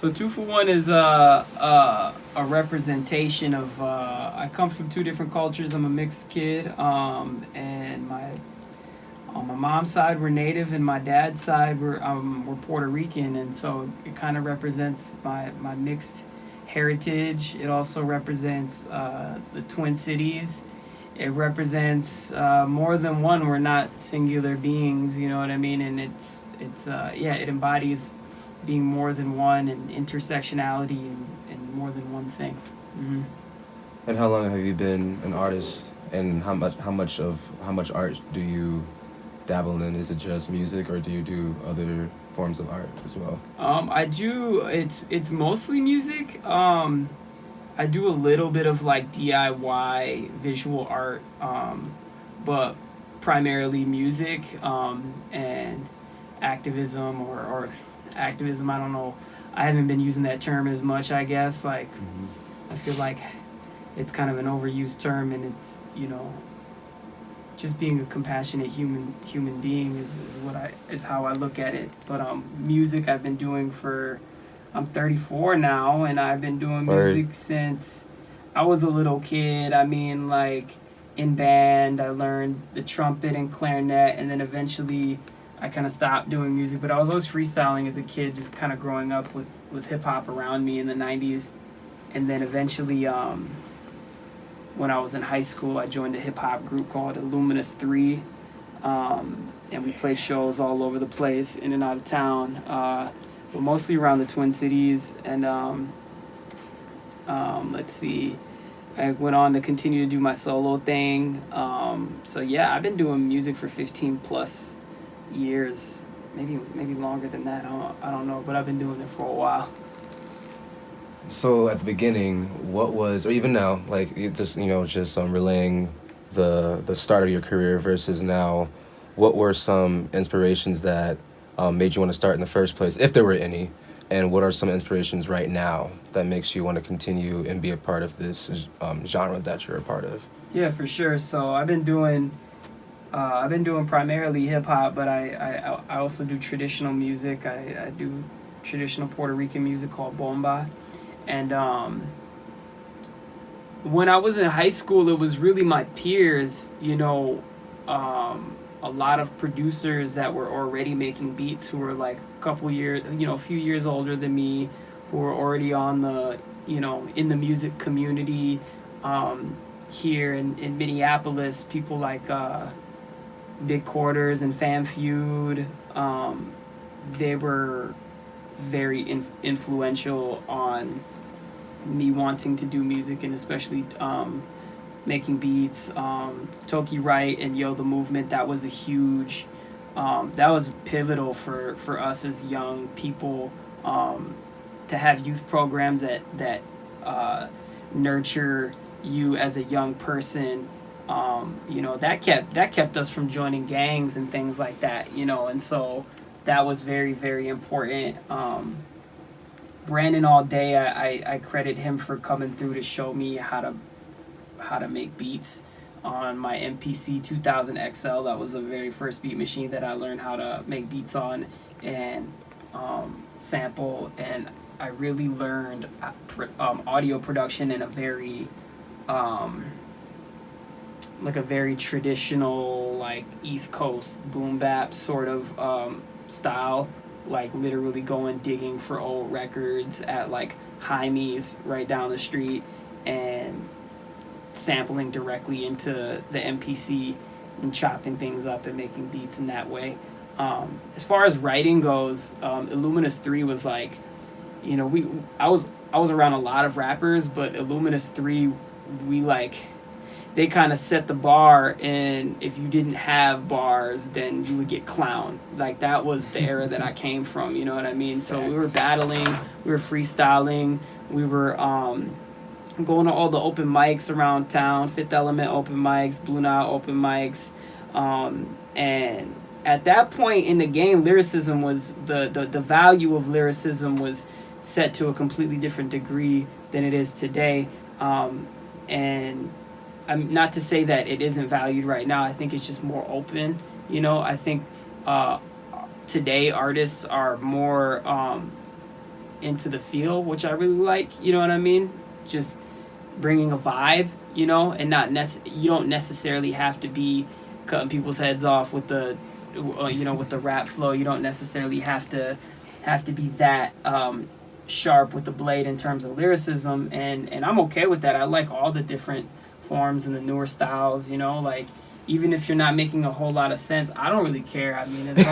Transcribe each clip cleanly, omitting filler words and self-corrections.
So Tufawon is a representation of. I come from two different cultures. I'm a mixed kid, and my on my mom's side we're native, and my dad's side we're Puerto Rican, and so it kind of represents my mixed heritage. It also represents the Twin Cities. It represents more than one. We're not singular beings, you know what I mean? And it's yeah, it embodies being more than one and intersectionality and more than one thing. Mm-hmm. And how long have you been an artist? And how much art do you dabble in? Is it just music, or do you do other forms of art as well? I do. It's mostly music. I do a little bit of like DIY visual art, but primarily music and activism or activism. I don't know. I haven't been using that term as much. I guess like I feel like it's kind of an overused term, and it's just being a compassionate human being is how I look at it. But music I've been doing for I'm 34 now, and I've been doing music since I was a little kid. I mean, like in band, I learned the trumpet and clarinet, and then eventually I kind of stopped doing music. But I was always freestyling as a kid, just kind of growing up with hip hop around me in the 90s, and then eventually. When I was in high school, I joined a hip-hop group called Illuminous 3, and we played shows all over the place, in and out of town, but mostly around the Twin Cities, and let's see, I went on to continue to do my solo thing, so yeah, I've been doing music for 15 plus years, maybe longer than that, I don't know, but I've been doing it for a while. So at the beginning, what was, or even now, like just relaying the start of your career versus now, what were some inspirations that made you want to start in the first place, if there were any, and what are some inspirations right now that makes you want to continue and be a part of this genre that you're a part of? Yeah, for sure. So I've been doing primarily hip hop, but I also do traditional music. I do traditional Puerto Rican music called bomba. And when I was in high school, it was really my peers, a lot of producers that were already making beats who were like a few years older than me, who were already on the, in the music community here in Minneapolis. People like Big Quarters and Fam Feud, they were very influential on me wanting to do music, and especially making beats. Toki Wright and Yo the Movement, that was a huge that was pivotal for us as young people, to have youth programs that nurture you as a young person. That kept us from joining gangs and things like that, and so that was very, very important. Brandon All Day, I credit him for coming through to show me how to make beats on my MPC 2000 XL. That was the very first beat machine that I learned how to make beats on and sample, and I really learned audio production in a very like a very traditional, like East Coast boom bap sort of style, like literally going digging for old records at like Jaime's right down the street and sampling directly into the MPC and chopping things up and making beats in that way. As far as writing goes, Illuminous 3 was like, I was around a lot of rappers, but Illuminous 3, they kind of set the bar, and if you didn't have bars, then you would get clowned. Like, that was the era that I came from, you know what I mean? So we were battling, we were freestyling, we were going to all the open mics around town, Fifth Element open mics, Blue Nile open mics, and at that point in the game, lyricism was, the value of lyricism was set to a completely different degree than it is today, and I'm not to say that it isn't valued right now. I think it's just more open. I think today artists are more into the feel, which I really like. You know what I mean? Just bringing a vibe, you know, and you don't necessarily have to be cutting people's heads off with the with the rap flow. You don't necessarily have to be that sharp with the blade in terms of lyricism, and I'm okay with that. I like all the different forms and the newer styles, you know, like even if you're not making a whole lot of sense, I don't really care. I mean, as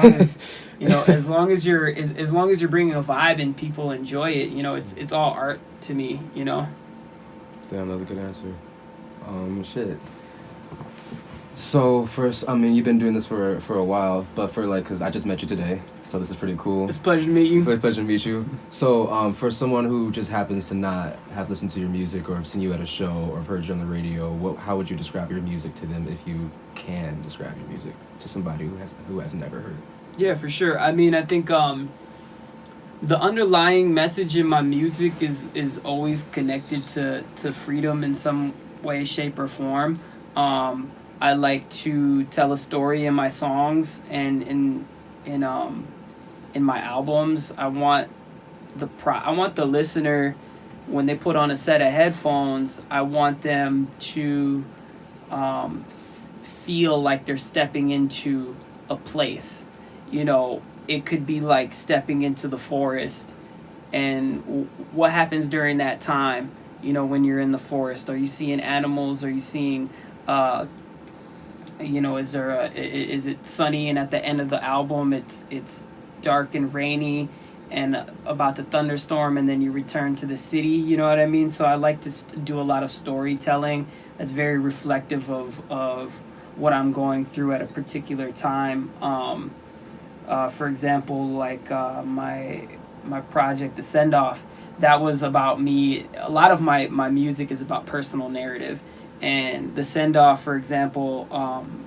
long as as long as you're bringing a vibe and people enjoy it, you know, it's all art to me, you know. Damn, that's a good answer. Shit. So first, I mean, you've been doing this for a while, but for like, cause I just met you today, so this is pretty cool. It's a pleasure to meet you. Pleasure to meet you. So, for someone who just happens to not have listened to your music or have seen you at a show or have heard you on the radio, how would you describe your music to them if you can describe your music to somebody who has never heard? Yeah, for sure. I mean, I think the underlying message in my music is always connected to freedom in some way, shape, or form. I like to tell a story in my songs and in my albums. I want the listener, when they put on a set of headphones, I want them to feel like they're stepping into a place. You know, it could be like stepping into the forest, and what happens during that time, you know, when you're in the forest? Are you seeing animals? Are you seeing is it sunny, and at the end of the album it's dark and rainy and about to thunderstorm, and then you return to the city, you know what I mean? So I like to do a lot of storytelling that's very reflective of what I'm going through at a particular time. For example, like my project, The Send Off, that was about me. A lot of my music is about personal narrative. And The Send Off, for example,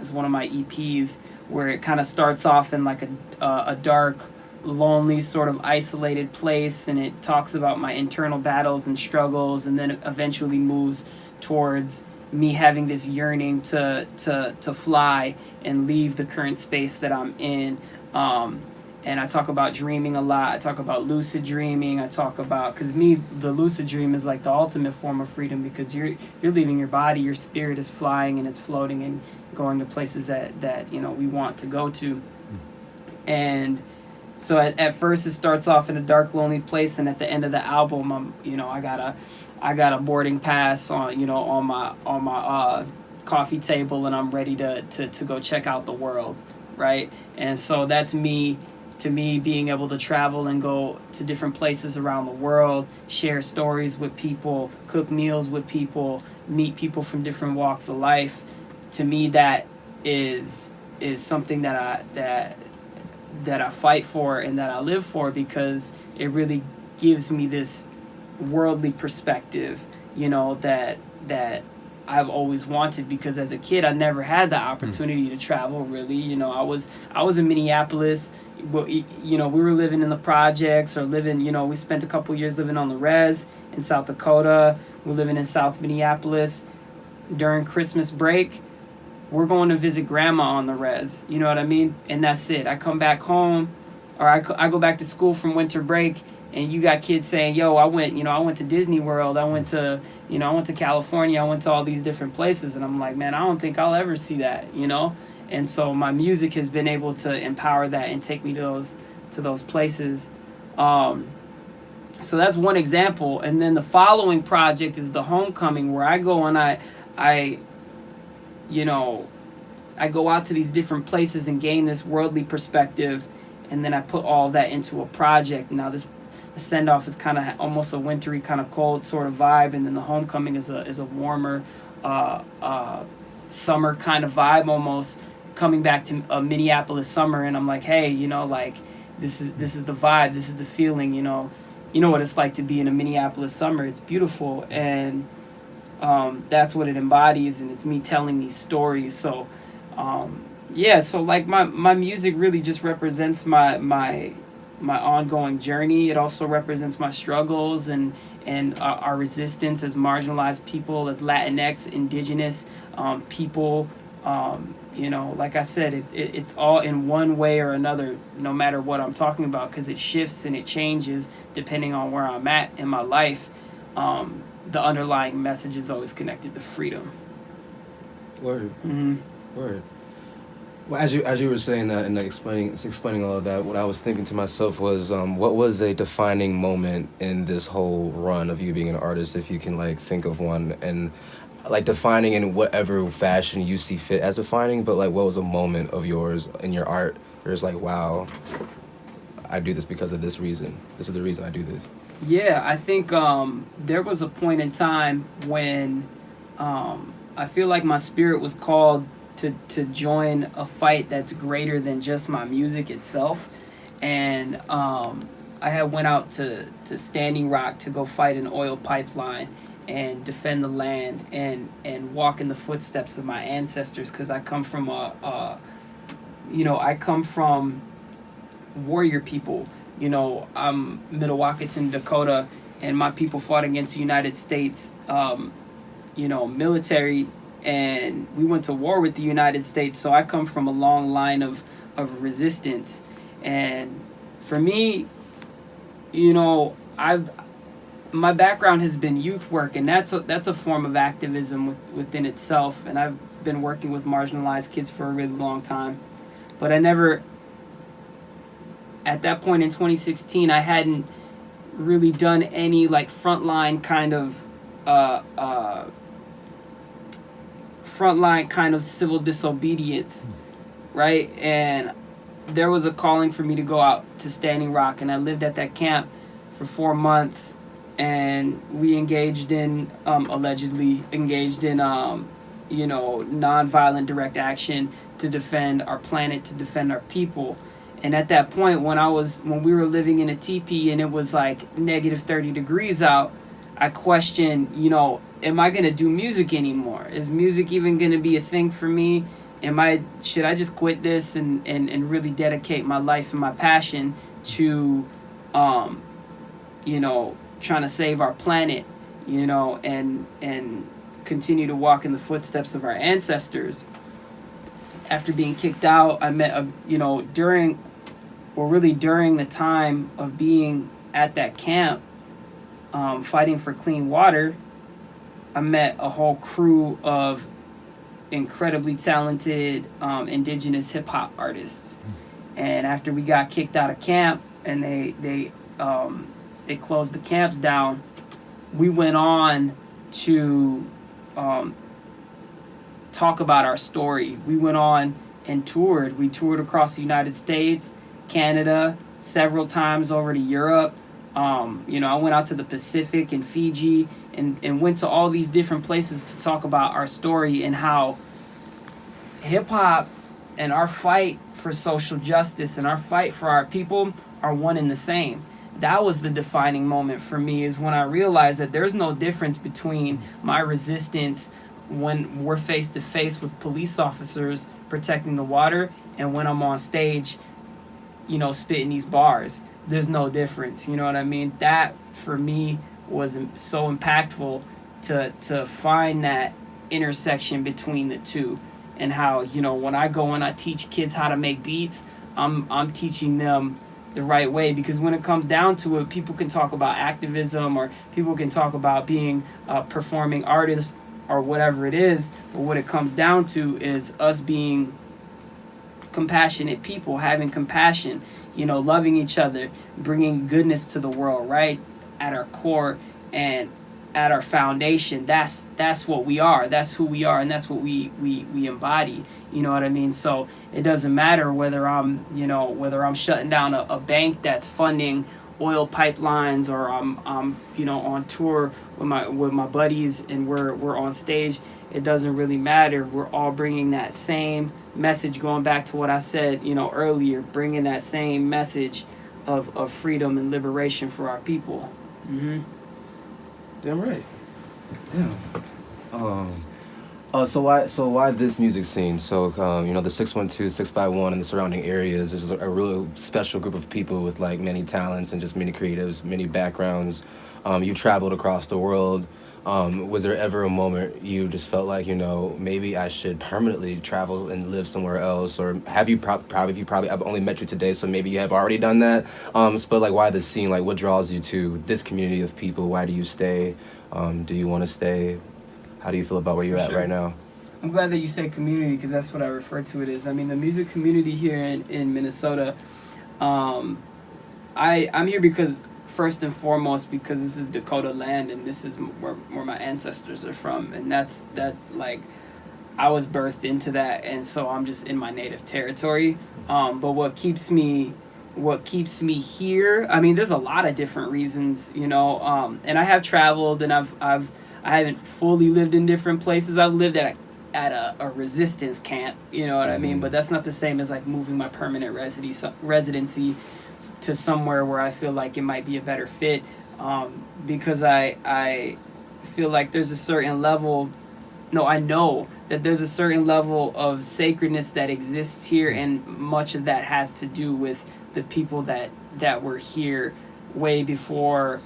is one of my EPs where it kind of starts off in like a dark, lonely, sort of isolated place, and it talks about my internal battles and struggles, and then it eventually moves towards me having this yearning to fly and leave the current space that I'm in. And I talk about dreaming a lot. I talk about lucid dreaming. I talk about, because the lucid dream is like the ultimate form of freedom, because you're leaving your body, your spirit is flying and it's floating and going to places that you know we want to go to. And so at first it starts off in a dark, lonely place, and at the end of the album, I got a boarding pass on my coffee table, and I'm ready to go check out the world, right? And so that's me. To me, being able to travel and go to different places around the world, share stories with people, cook meals with people, meet people from different walks of life, to me that is something that I fight for and that I live for, because it really gives me this worldly perspective, you know, that I've always wanted, because as a kid I never had the opportunity to travel, really. You know, I was in Minneapolis. You know, we were living in the projects, or we spent a couple years living on the res in South Dakota. We're living in South Minneapolis. During Christmas break, we're going to visit grandma on the res, you know what I mean? And that's it. I come back home, or I go back to school from winter break, and you got kids saying, yo, I went to Disney World, I went to California, I went to all these different places. And I'm like, man, I don't think I'll ever see that, you know? And so my music has been able to empower that and take me to those places. So that's one example. And then the following project is The Homecoming, where I go and I go out to these different places and gain this worldly perspective, and then I put all that into a project. Now the Send Off is kind of almost a wintry, kind of cold sort of vibe, and then The Homecoming is a warmer summer kind of vibe, almost coming back to a Minneapolis summer. And I'm like, hey, you know, like this is the vibe, this is the feeling, you know what it's like to be in a Minneapolis summer. It's beautiful, and that's what it embodies, and it's me telling these stories. So so like my music really just represents my ongoing journey. It also represents my struggles and our resistance as marginalized people, as Latinx, indigenous people, You know, like I said, it's all in one way or another, no matter what I'm talking about, because it shifts and it changes depending on where I'm at in my life. The underlying message is always connected to freedom. Word. Mm-hmm. Word. Well, as you were saying that and like explaining all of that, what I was thinking to myself was, what was a defining moment in this whole run of you being an artist, if you can like think of one, and like defining in whatever fashion you see fit as defining, but like what was a moment of yours in your art where it's like, wow, I do this because of this reason. This is the reason I do this. Yeah, I think there was a point in time when I feel like my spirit was called to join a fight that's greater than just my music itself. And I had went out to Standing Rock to go fight an oil pipeline and defend the land and walk in the footsteps of my ancestors, because I come from I come from warrior people. You know, I'm Minnewacan, Dakota, and my people fought against the United States, military, and we went to war with the United States. So I come from a long line of resistance. And for me, my background has been youth work, and that's a form of activism within itself. And I've been working with marginalized kids for a really long time. But I never, at that point in 2016, I hadn't really done any like frontline kind of civil disobedience, right? And there was a calling for me to go out to Standing Rock, and I lived at that camp for 4 months, and we allegedly engaged in nonviolent direct action to defend our planet, to defend our people. And at that point, when we were living in a teepee and it was like negative 30 degrees out, I questioned, am I going to do music anymore? Is music even going to be a thing for me? Should I just quit this and really dedicate my life and my passion to, trying to save our planet, and continue to walk in the footsteps of our ancestors? After being kicked out, I met during the time of being at that camp, fighting for clean water, I met a whole crew of incredibly talented indigenous hip hop artists. And after we got kicked out of camp and they closed the camps down, we went on to talk about our story. We went on and toured. We toured across the United States, Canada, several times over to Europe. I went out to the Pacific and Fiji and went to all these different places to talk about our story and how hip-hop and our fight for social justice and our fight for our people are one and the same. That was the defining moment for me, is when I realized that there's no difference between my resistance when we're face to face with police officers protecting the water and when I'm on stage, spitting these bars. There's no difference. You know what I mean? That for me was so impactful to find that intersection between the two, and how, when I go and I teach kids how to make beats, I'm teaching them the right way, because when it comes down to it, people can talk about activism or people can talk about being performing artists or whatever it is, but what it comes down to is us being compassionate people, having compassion, loving each other, bringing goodness to the world, right at our core and at our foundation. That's what we are. That's who we are, and that's what we embody. You know what I mean? So it doesn't matter whether I'm shutting down a bank that's funding oil pipelines, or I'm on tour with my buddies and we're on stage. It doesn't really matter. We're all bringing that same message, going back to what I said earlier, bringing that same message of freedom and liberation for our people. Mm-hmm. Damn right. Damn. So why this music scene? So the 612, 651 and the surrounding areas is a really special group of people with like many talents and just many creatives, many backgrounds. You've traveled across the world. Was there ever a moment you just felt like, maybe I should permanently travel and live somewhere else? Or have you probably, I've only met you today, so maybe you have already done that. But like, why the scene? Like, what draws you to this community of people? Why do you stay? Do you want to stay? How do you feel about where you're at right now? I'm glad that you say community, because that's what I refer to it as. I mean, the music community here in Minnesota, I'm here because, first and foremost, because this is Dakota land, and this is where my ancestors are from, and like, I was birthed into that, and so I'm just in my native territory. But what keeps me here, I mean, there's a lot of different reasons, and I have traveled, and I haven't fully lived in different places. I've lived at a resistance camp, you know what I mean? But that's not the same as like moving my permanent residency to somewhere where I feel like it might be a better fit, because I feel like there's a certain level. No, I know that there's a certain level of sacredness that exists here, and much of that has to do with the people that were here way before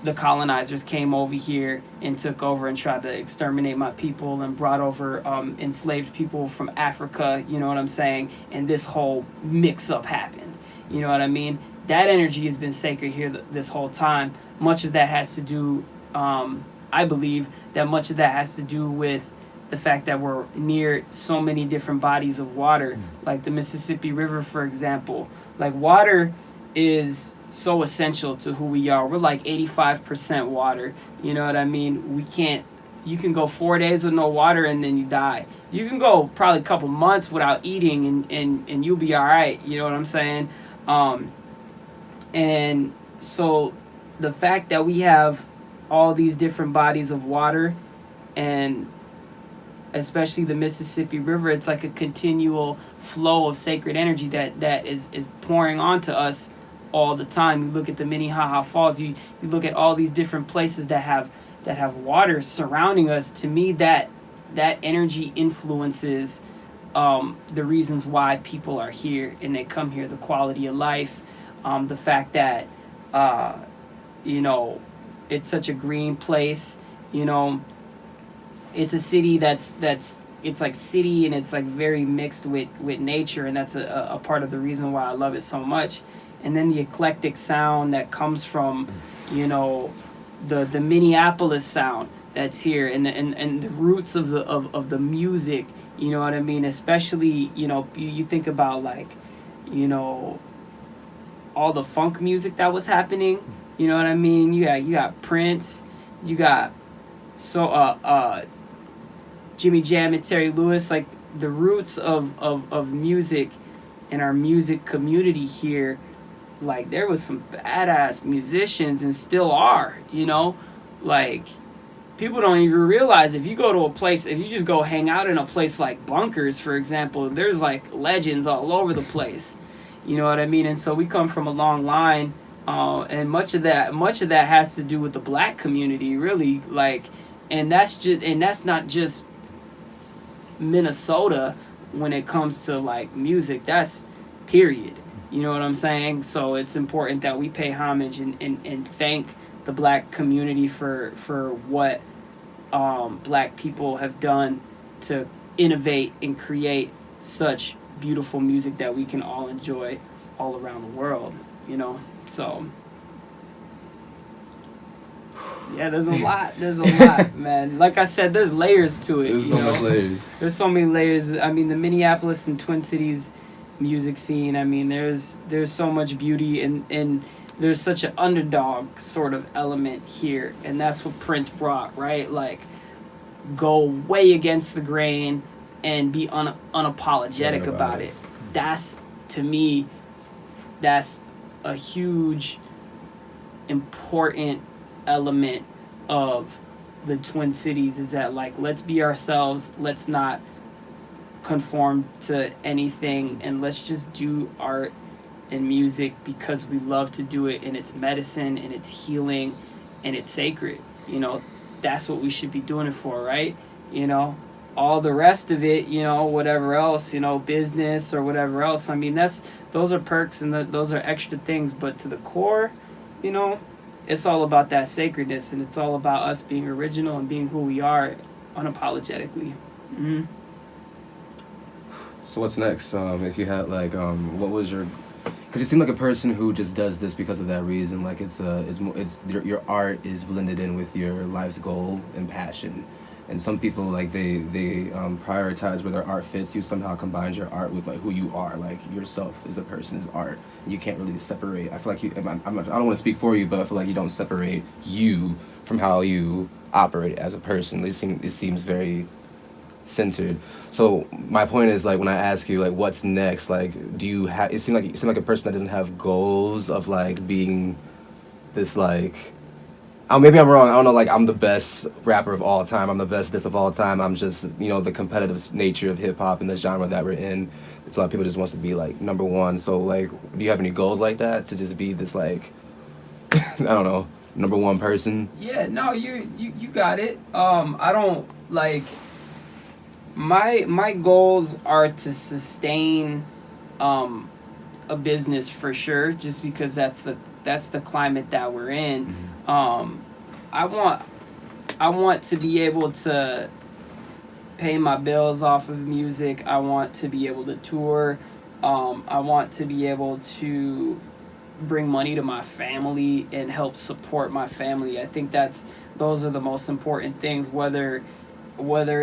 the colonizers came over here and took over and tried to exterminate my people and brought over enslaved people from Africa, you know what I'm saying? And this whole mix-up happened, you know what I mean? That energy has been sacred here this whole time. Much of that has to do, I believe, that much of that has to do with the fact that we're near so many different bodies of water, like the Mississippi River, for example. Like, water is so essential to who we are. We're like 85% water, you know what I mean? You can go 4 days with no water and then you die. You can go probably a couple months without eating and you'll be all right, you know what I'm saying? And so the fact that we have all these different bodies of water, and especially the Mississippi River, it's like a continual flow of sacred energy that is pouring onto us all the time. You look at the Minnehaha Falls, you look at all these different places that have water surrounding us. To me, that energy influences the reasons why people are here and they come here. The quality of life, the fact that it's such a green place. It's a city that's it's like city, and it's like very mixed with nature, and that's a part of the reason why I love it so much. And then the eclectic sound that comes from, the Minneapolis sound that's here, and the roots of the music, you know what I mean? Especially, you think about like, all the funk music that was happening, you know what I mean? You got Prince, you got Jimmy Jam and Terry Lewis, like the roots of music in our music community here. Like, there was some badass musicians, and still are, like, people don't even realize, if you go to a place, if you just go hang out in a place like Bunkers, for example, there's like legends all over the place, you know what I mean? And so we come from a long line, and much of that has to do with the black community, really, like, and that's not just Minnesota when it comes to like music, that's period. You know what I'm saying? So it's important that we pay homage and thank the black community for what black people have done to innovate and create such beautiful music that we can all enjoy all around the world, So, yeah, there's a lot, man. Like I said, there's layers to it. There's so much layers. There's so many layers. I mean, the Minneapolis and Twin Cities music scene, I mean, there's so much beauty, and there's such an underdog sort of element here, and that's what Prince brought, right? Like, go way against the grain and be unapologetic about it. That's, to me, that's a huge, important element of the Twin Cities, is that, like, let's be ourselves, let's not conform to anything, and let's just do art and music because we love to do it, and it's medicine, and it's healing, and it's sacred. That's what we should be doing it for, right? All the rest of it, whatever else, business or whatever else, I mean, those are perks, and those are extra things, but to the core, it's all about that sacredness, and it's all about us being original and being who we are unapologetically. Mm-hmm. So what's next? If you had like, what was your? Because you seem like a person who just does this because of that reason. Like it's your art is blended in with your life's goal and passion. And some people like they prioritize where their art fits. You somehow combines your art with like who you are, like yourself as a person is art. You can't really separate. I feel like I don't want to speak for you, but I feel like you don't separate you from how you operate as a person. It seems very centered. So my point is like when I ask you like what's next, like do you have? You seem like a person that doesn't have goals of like being this like. Maybe I'm wrong. I don't know. Like I'm the best rapper of all time. I'm the best this of all time. I'm just the competitive nature of hip hop and the genre that we're in. It's a lot of people just wants to be like number one. So like, do you have any goals like that to just be this like, I don't know, number one person? Yeah, no, you got it. I don't like my goals are to sustain a business for sure, just because that's the climate that we're in. Mm-hmm. I want to be able to pay my bills off of music. I want to be able to tour. I want to be able to bring money to my family and help support my family. I think those are the most important things, whether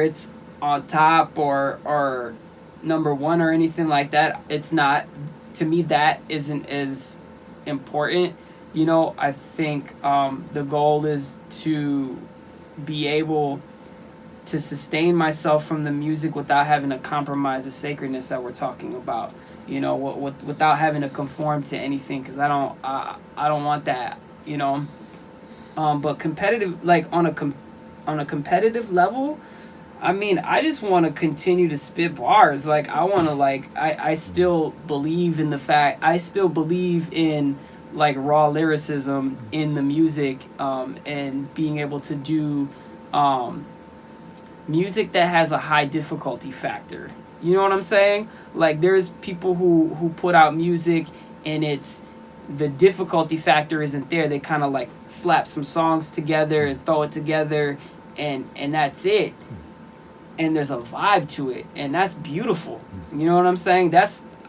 it's on top or number one or anything like that. It's not, to me, that isn't as important. I think the goal is to be able to sustain myself from the music without having to compromise the sacredness that we're talking about. Without having to conform to anything, because I don't want that. But competitive, like on a competitive level, I mean, I just want to continue to spit bars. Like I want to I still believe in like raw lyricism in the music, and being able to do music that has a high difficulty factor. You know what I'm saying? Like there's people who put out music and the difficulty factor isn't there. They kind of like slap some songs together and throw it together, and that's it. And there's a vibe to it, and that's beautiful. You know what I'm saying?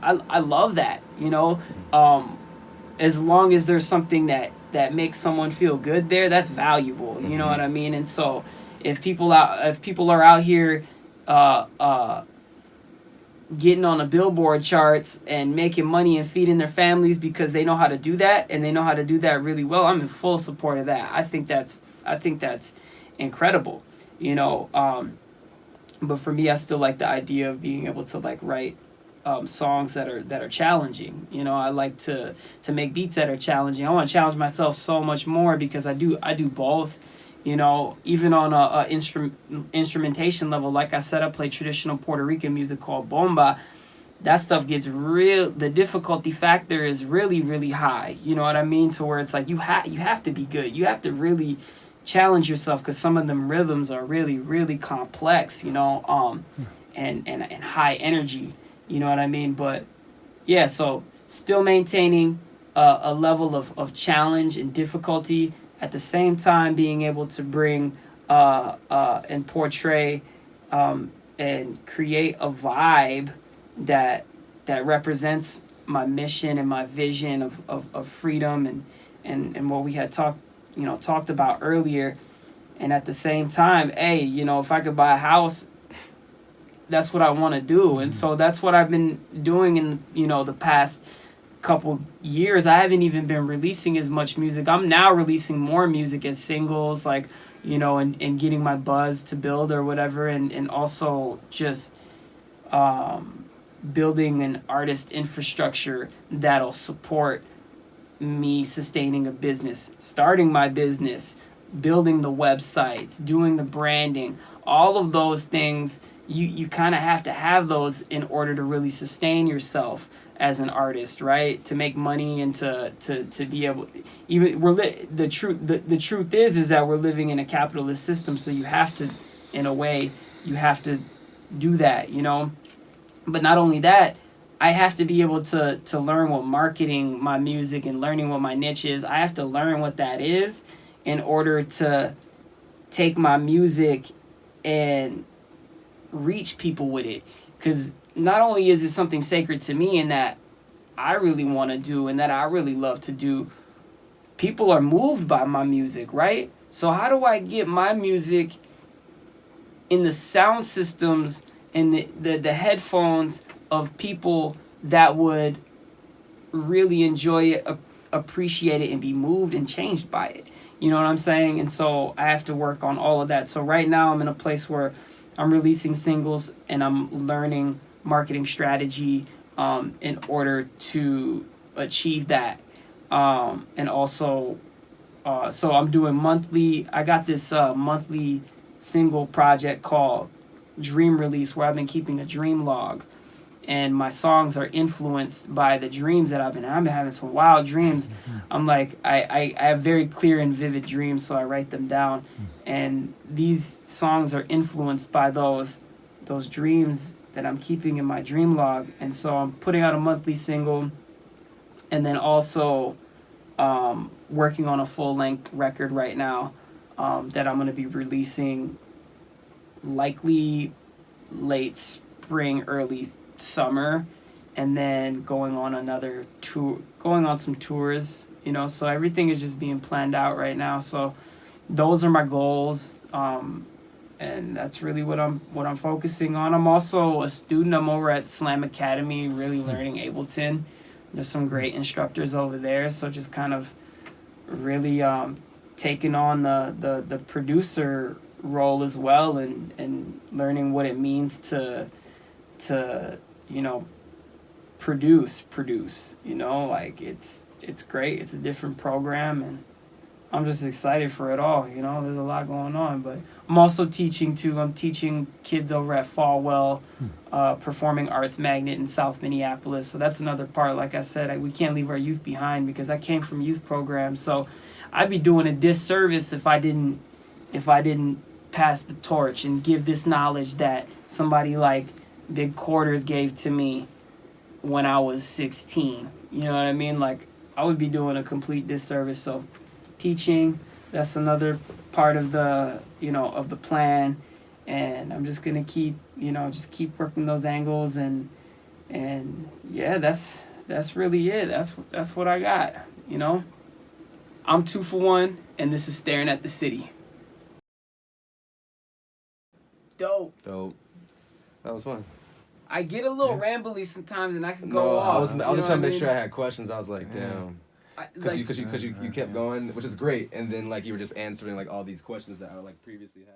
I love that. As long as there's something that makes someone feel good there, that's valuable. You know what I mean? And so if people are out here getting on the Billboard charts and making money and feeding their families because they know how to do that, and they know how to do that really well, I'm in full support of that. I think that's incredible. But for me, I still like the idea of being able to like write songs that are challenging. I like to make beats that are challenging. I want to challenge myself so much more, because I do both. Even on a instrumentation level, like I said, I play traditional Puerto Rican music called bomba. That stuff gets the difficulty factor is really, really high. You know what I mean? To where it's like you have to be good. You have to really challenge yourself, because some of them rhythms are really, really complex, and high energy. You know what I mean? But yeah, so still maintaining a level of challenge and difficulty, at the same time being able to bring and portray and create a vibe that represents my mission and my vision of freedom and what we had talked about earlier. And at the same time, hey, if I could buy a house, that's what I want to do. And so that's what I've been doing in the past couple years. I haven't even been releasing as much music. I'm now releasing more music as singles, like and getting my buzz to build or whatever, and also just building an artist infrastructure that'll support me sustaining a business, starting my business, building the websites, doing the branding. All of those things, you kind of have to have those in order to really sustain yourself as an artist, right? To make money and to be able, even the truth is that we're living in a capitalist system, so you have to, in a way, you have to do that, But not only that, I have to be able to learn what marketing my music and learning what my niche is. I have to learn what that is in order to take my music and reach people with it. Because not only is it something sacred to me and that I really want to do and that I really love to do, people are moved by my music, right? So how do I get my music in the sound systems and the headphones of people that would really enjoy it, appreciate it, and be moved and changed by it? You know what I'm saying? And so I have to work on all of that. So right now I'm in a place where I'm releasing singles and I'm learning marketing strategy in order to achieve that. And also, so I'm doing monthly. I got this monthly single project called Dream Release, where I've been keeping a dream log, and my songs are influenced by the dreams that I've been having some wild dreams. I'm like, I have very clear and vivid dreams, so I write them down, and these songs are influenced by those dreams that I'm keeping in my dream log. And so I'm putting out a monthly single, and then also working on a full-length record right now that I'm going to be releasing likely late spring, early summer, and then going on another tour, going on some tours, you know. So everything is just being planned out right now. So those are my goals, and that's really what I'm focusing on. I'm also a student. I'm over at Slam Academy, really learning Ableton. There's some great instructors over there, so just kind of really taking on the producer role as well, and learning what it means to you know produce, you know. Like it's great. It's a different program, and I'm just excited for it all, you know. There's a lot going on, but I'm also teaching too. I'm teaching kids over at Falwell Performing Arts Magnet in South Minneapolis. So that's another part. Like I said, we can't leave our youth behind, because I came from youth programs. So I'd be doing a disservice if I didn't pass the torch and give this knowledge that somebody like Big Quarters gave to me when I was 16. You know what I mean? Like, I would be doing a complete disservice. So teaching, that's another part of the plan, and I'm just gonna keep working those angles, and yeah, that's really it. That's what I got, you know. I'm Tufawon, and this is Staring at the City. Dope. That was fun. I get a little rambly sometimes, and I can go off. I was just trying to make sure I had questions. I was like, damn. Because you kept going, which is great, and then like you were just answering like all these questions that I like previously had.